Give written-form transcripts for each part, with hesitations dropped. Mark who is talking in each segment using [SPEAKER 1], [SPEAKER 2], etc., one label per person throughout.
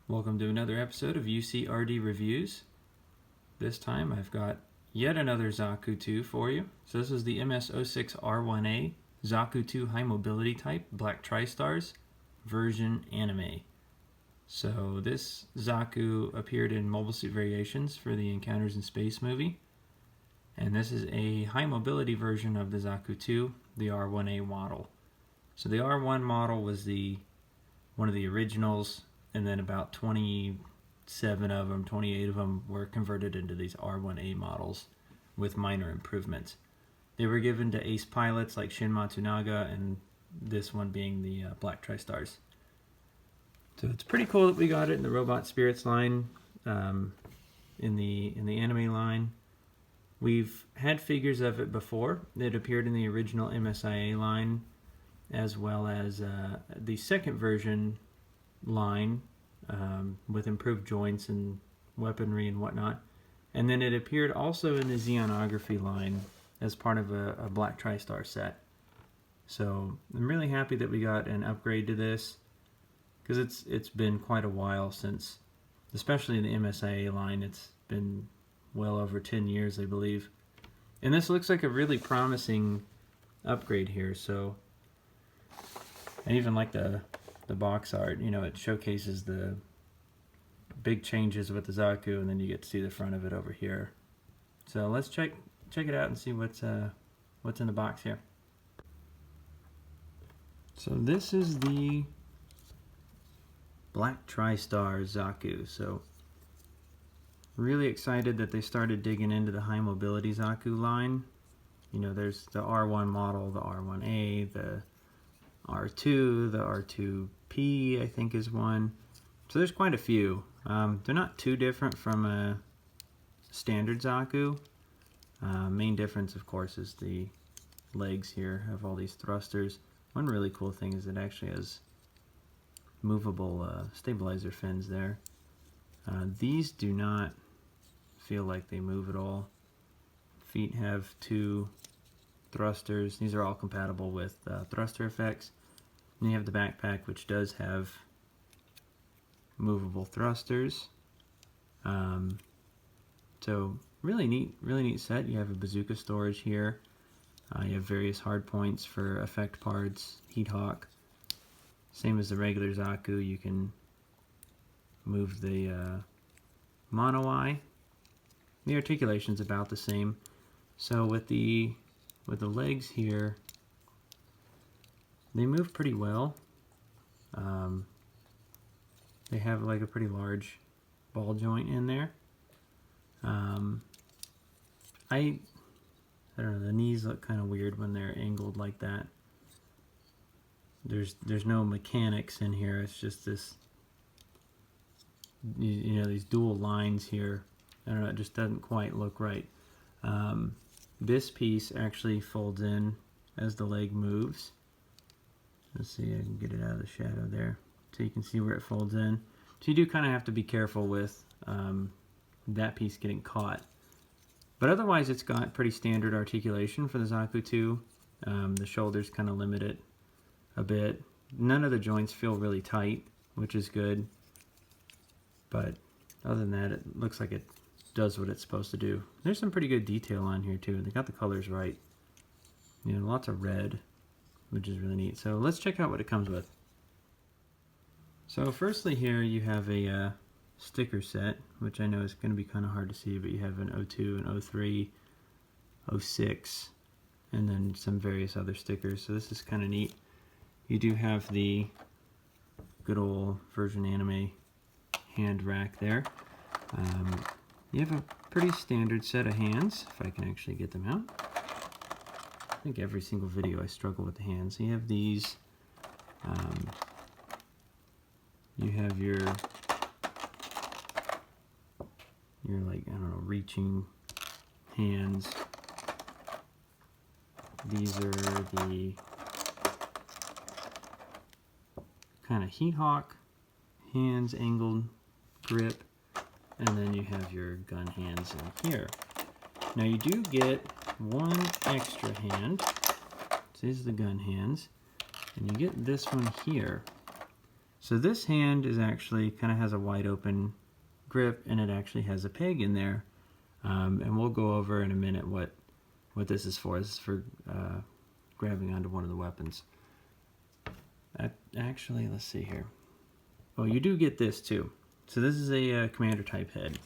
[SPEAKER 1] Welcome to another episode of UCRD Reviews. This time I've got yet another Zaku 2 for you. So this is the MS-06R-1A Zaku 2 High Mobility Type Black Tri-Stars version anime. So this Zaku appeared in Mobile Suit Variations for the Encounters in Space movie. And this is a high mobility version of the Zaku 2, the R1A model. So the R1 model was one of the originals, and then about 27 of them, 28 of them were converted into these R1A models with minor improvements. They were given to ace pilots like Shin Matsunaga, and this one being the Black Tri-Stars. So it's pretty cool that we got it in the Robot Spirits line, in the anime line. We've had figures of it before. It appeared in the original MSIA line, as well as the second version line with improved joints and weaponry and whatnot. And then it appeared also in the Xenography line as part of a Black Tri-Star set. So I'm really happy that we got an upgrade to this, because it's been quite a while since, especially in the MSIA line, it's been well over 10 years, I believe. And this looks like a really promising upgrade here. So I even like the box art. You know, it showcases the big changes with the Zaku, and then you get to see the front of it over here. So let's check it out and see what's in the box here. So this is the Black Tri-Star Zaku. So really excited that they started digging into the High Mobility Zaku line. You know, there's the R1 model, the R1A, the R2, the R2P, I think is one. So there's quite a few. They're not too different from a standard Zaku. Main difference, of course, is the legs here have all these thrusters. One really cool thing is it actually has movable stabilizer fins there. These do not feel like they move at all. Feet have two thrusters. These are all compatible with thruster effects. And you have the backpack, which does have movable thrusters. So really neat set. You have a bazooka storage here. You have various hard points for effect parts, heat hawk. Same as the regular Zaku, you can move the mono eye. The articulation's about the same. So with the legs here, they move pretty well. They have like a pretty large ball joint in there. I don't know, the knees look kind of weird when they're angled like that. There's no mechanics in here. It's just this, you know, these dual lines here. I don't know, it just doesn't quite look right. This piece actually folds in as the leg moves. Let's see, I can get it out of the shadow there, so you can see where it folds in. So you do kind of have to be careful with that piece getting caught. But otherwise, it's got pretty standard articulation for the Zaku 2. The shoulders kind of limit it a bit. None of the joints feel really tight, which is good. But other than that, it looks like it does what it's supposed to do. There's some pretty good detail on here too. They got the colors right. You know, lots of red, which is really neat. So let's check out what it comes with. So firstly here you have a sticker set, which I know is going to be kind of hard to see, but you have an 02, an 03, 06, and then some various other stickers. So this is kind of neat. You do have the good old version anime hand rack there. You have a pretty standard set of hands, if I can actually get them out. I think every single video I struggle with the hands. So you have these. You have your like, I don't know, reaching hands. These are the kind of heat hawk hands, angled grip, and then you have your gun hands in here. Now you do get one extra hand. So these are the gun hands, and you get this one here. So this hand is actually kind of has a wide open grip, and it actually has a peg in there. And we'll go over in a minute what this is for. This is for grabbing onto one of the weapons. Actually, let's see here. Oh, you do get this too. So this is a commander type head.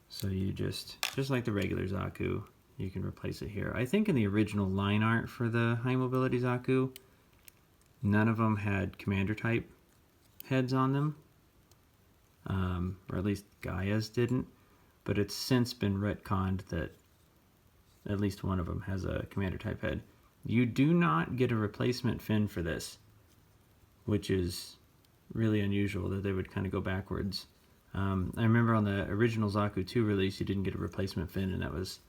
[SPEAKER 1] So you just like the regular Zaku, you can replace it here. I think in the original line art for the High Mobility Zaku, none of them had commander type heads on them. Or at least Gaia's didn't. But it's since been retconned that at least one of them has a commander type head. You do not get a replacement fin for this, which is really unusual that they would kind of go backwards. I remember on the original Zaku 2 release, you didn't get a replacement fin, and that was,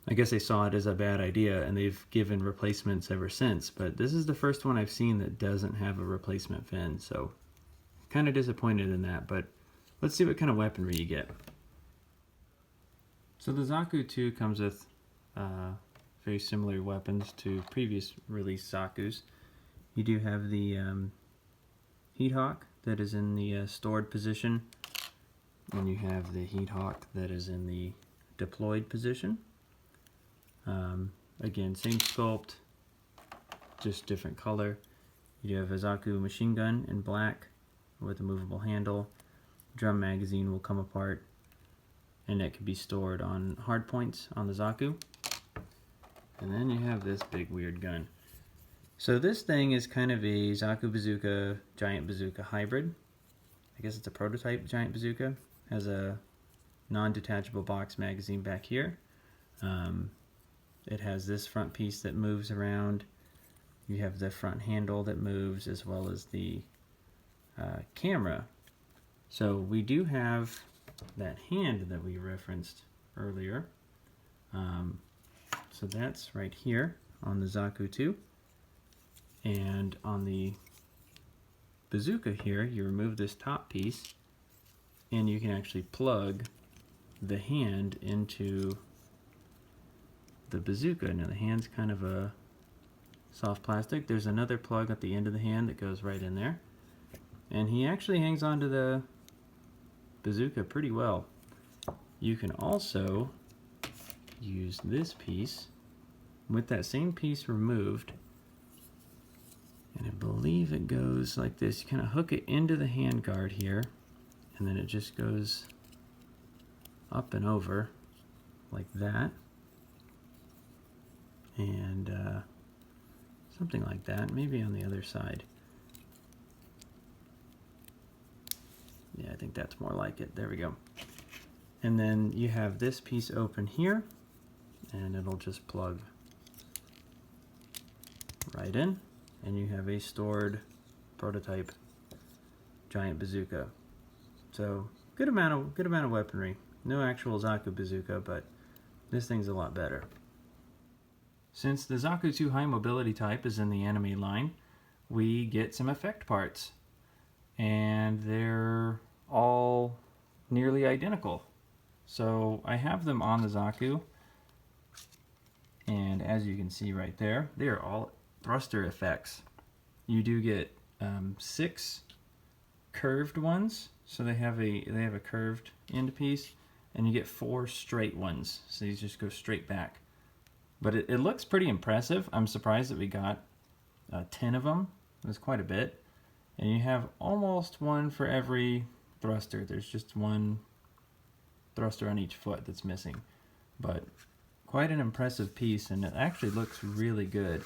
[SPEAKER 1] I guess they saw it as a bad idea, and they've given replacements ever since. But this is the first one I've seen that doesn't have a replacement fin, so kind of disappointed in that. But let's see what kind of weaponry you get. So the Zaku 2 comes with very similar weapons to previous release Zakus. You do have the Heat Hawk that is in the stored position, and you have the Heat Hawk that is in the deployed position. Again, same sculpt, just different color. You have a Zaku machine gun in black with a movable handle. Drum magazine will come apart, and it can be stored on hard points on the Zaku. And then you have this big weird gun. So this thing is kind of a Zaku Bazooka, Giant Bazooka hybrid. I guess it's a prototype Giant Bazooka. Has a non-detachable box magazine back here. It has this front piece that moves around. You have the front handle that moves, as well as the camera. So we do have that hand that we referenced earlier. So that's right here on the Zaku 2. And on the bazooka here, you remove this top piece, and you can actually plug the hand into the bazooka. Now the hand's kind of a soft plastic. There's another plug at the end of the hand that goes right in there. And he actually hangs onto the bazooka pretty well. You can also use this piece with that same piece removed, and I believe it goes like this. You kind of hook it into the hand guard here, and then it just goes up and over like that, and something like that, maybe on the other side. Yeah, I think that's more like it. There we go. And then you have this piece open here, and it'll just plug right in, and you have a stored prototype Giant Bazooka. So good amount of weaponry. No actual Zaku Bazooka, but this thing's a lot better. Since the Zaku 2 High Mobility type is in the anime line, we get some effect parts, and they're all nearly identical. So I have them on the Zaku, and as you can see right there, they are all thruster effects. You do get 6 curved ones, so they have a curved end piece, and you get 4 straight ones, so these just go straight back. But it looks pretty impressive. I'm surprised that we got 10 of them. It was quite a bit. And you have almost one for every thruster. There's just one thruster on each foot that's missing. But quite an impressive piece, and it actually looks really good.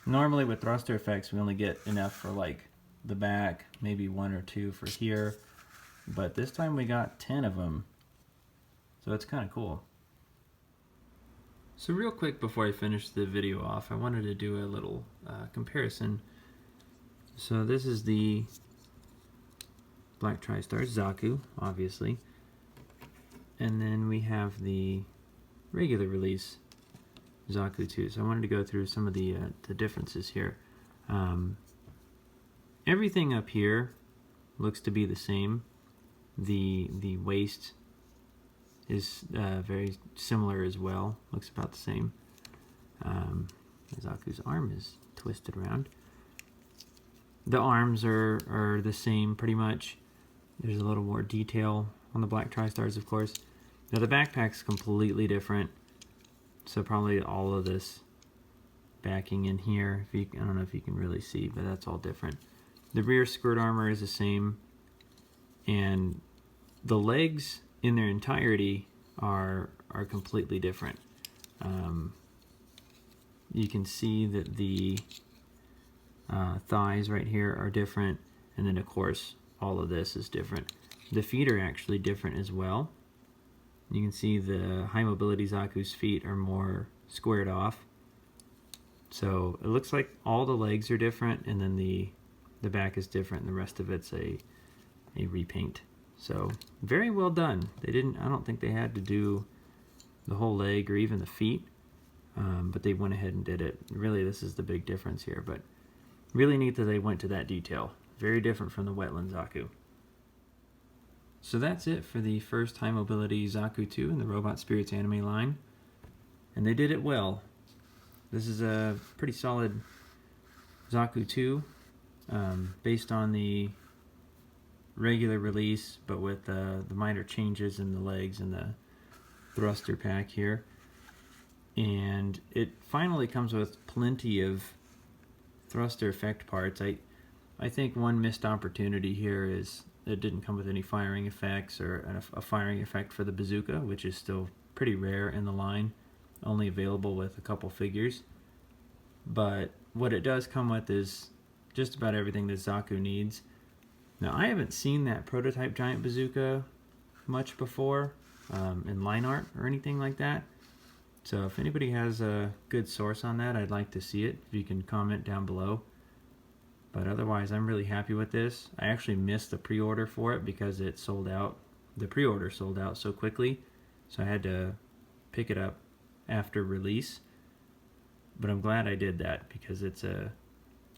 [SPEAKER 1] Normally with thruster effects, we only get enough for like the back, maybe 1 or 2 for here. But this time we got 10 of them. So it's kind of cool. So real quick before I finish the video off, I wanted to do a little comparison. So this is the Black TriStar Zaku, obviously. And then we have the regular release Zaku 2. So I wanted to go through some of the differences here. Everything up here looks to be the same. The waist is very similar as well. Looks about the same. Zaku's arm is twisted around. The arms are the same pretty much. There's a little more detail on the black tri-stars, of course. Now the backpack's completely different. So probably all of this backing in here, if you, I don't know if you can really see, but that's all different. The rear skirt armor is the same, and the legs in their entirety are completely different. You can see that the thighs right here are different, and then of course all of this is different. The feet are actually different as well. You can see the High Mobility Zaku's feet are more squared off. So it looks like all the legs are different, and then the back is different, and the rest of it's a repaint. So very well done. They didn't, I don't think they had to do the whole leg or even the feet, but they went ahead and did it. Really, this is the big difference here, but really neat that they went to that detail. Very different from the Wetland Zaku. So that's it for the first High Mobility Zaku 2 in the Robot Spirits anime line, and they did it well. This is a pretty solid Zaku 2, based on the regular release, but with the minor changes in the legs and the thruster pack here. And it finally comes with plenty of thruster effect parts. I think one missed opportunity here is it didn't come with any firing effects or a firing effect for the bazooka, which is still pretty rare in the line, only available with a couple figures. But what it does come with is just about everything that Zaku needs. Now, I haven't seen that prototype giant bazooka much before in line art or anything like that. So if anybody has a good source on that, I'd like to see it. If you can comment down below. But otherwise, I'm really happy with this. I actually missed the pre-order for it because it sold out. The pre-order sold out so quickly, so I had to pick it up after release. But I'm glad I did that because it's a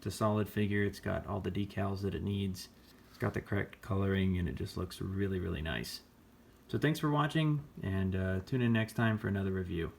[SPEAKER 1] solid figure. It's got all the decals that it needs. It's got the correct coloring, and it just looks really, really nice. So thanks for watching, and tune in next time for another review.